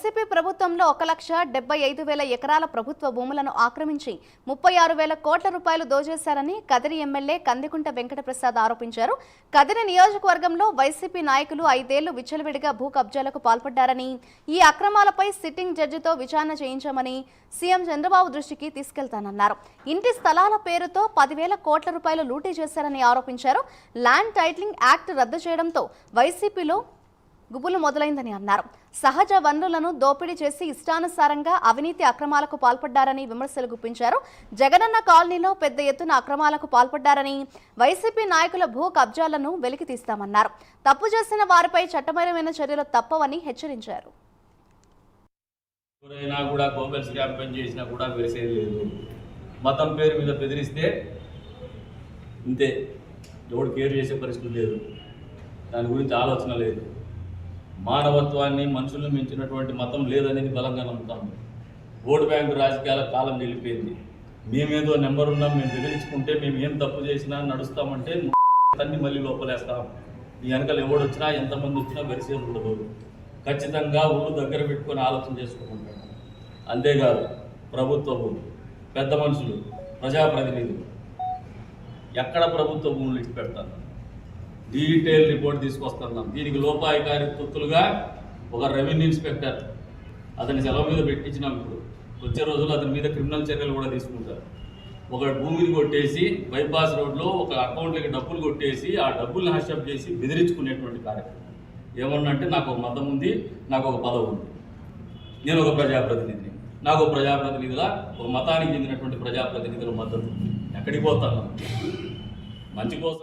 YCP ప్రభుత్వంలో 1,75,000 ఎకరాల ప్రభుత్వ భూములను ఆక్రమించి 36,000 కోట్ల రూపాయలు దోచేశారని కదిరి ఎమ్మెల్యే కందికుంట వెంకటప్రసాద్ ఆరోపించారు. కదిరి నియోజకవర్గంలో వైసీపీ నాయకులు 5 ఏళ్లు విచ్చలవిడిగా భూ కబ్జాలకు పాల్పడ్డారని, ఈ అక్రమాలపై సిట్టింగ్ జడ్జితో విచారణ చేయించామని సీఎం చంద్రబాబు దృష్టికి తీసుకెళ్తానన్నారు. ఇంటి స్థలాల పేరుతో 10,000 కోట్ల రూపాయలు లూటీ చేశారని ఆరోపించారు. ల్యాండ్ టైటిలింగ్ యాక్ట్ రద్దు చేయడంతో వైసీపీలో గుబులు మొదలైందని అన్నారు. సహజ వనరులను దోపిడీ చేసి ఇష్టానుసారంగా అవినీతి అక్రమాలకు పాల్పడ్డారని విమర్శలు గుప్పించారు. జగనన్న కాలనీలో పెద్ద ఎత్తున అక్రమాలకు పాల్పడ్డారని, వైసీపీ నాయకుల భూ కబ్జాలను వెలికి తీస్తామన్నారు. తప్పు చేసిన వారిపై చట్టపరమైన చర్యలు తప్పవని హెచ్చరించారు. మతం పేరు మీద బెదిరిస్తే ఇంతే, ఎవడు కేర్ చేసే పరిస్థితి లేదు, దాని గురించి ఆలోచన లేదు. మానవత్వాన్ని, మనుషులను మించినటువంటి మతం లేదనేది బలంగా నమ్ముతాము. ఓటు బ్యాంకు రాజకీయాల కాలం వెళ్ళిపోయింది. మేమేదో నెంబర్ ఉన్నాం, మేము బెదిరించుకుంటే మేము ఏం తప్పు చేసినా నడుస్తామంటే తన్ని మళ్ళీ లోపలేస్తాం. ఈ వెనకాల ఎవడొచ్చినా ఎంతమంది వచ్చినా వెరిసేది ఉండదు. ఖచ్చితంగా ఊరు దగ్గర పెట్టుకొని ఆలోచన చేసుకుంటాం. అంతేకాదు, ప్రభుత్వము పెద్ద మనుషులు, ప్రజాప్రతినిధులు ఎక్కడ ప్రభుత్వ భూములు ఇచ్చి పెడతారు, డీటెయిల్ రిపోర్ట్ తీసుకొస్తున్నాం. దీనికి లోపాయికారి తొత్తులుగా ఒక రెవెన్యూ ఇన్స్పెక్టర్ అతని సెలవు మీద పెట్టించినాం. ఇప్పుడు వచ్చే రోజులు అతని మీద క్రిమినల్ చర్యలు కూడా తీసుకుంటారు. ఒక భూమిని కొట్టేసి బైపాస్ రోడ్లో ఒక అకౌంట్లకి డబ్బులు కొట్టేసి ఆ డబ్బుల్ని హస్టప్ చేసి బెదిరించుకునేటువంటి కార్యక్రమం. ఏమన్నా అంటే నాకు ఒక మతం ఉంది, నాకు ఒక పదవి ఉంది, నేను ఒక ప్రజాప్రతినిధిని, నాకు ఒక ప్రజాప్రతినిధిగా ఒక మతానికి చెందినటువంటి ప్రజాప్రతినిధుల మద్దతు. ఎక్కడికి పోతాను? మంచి కోసం.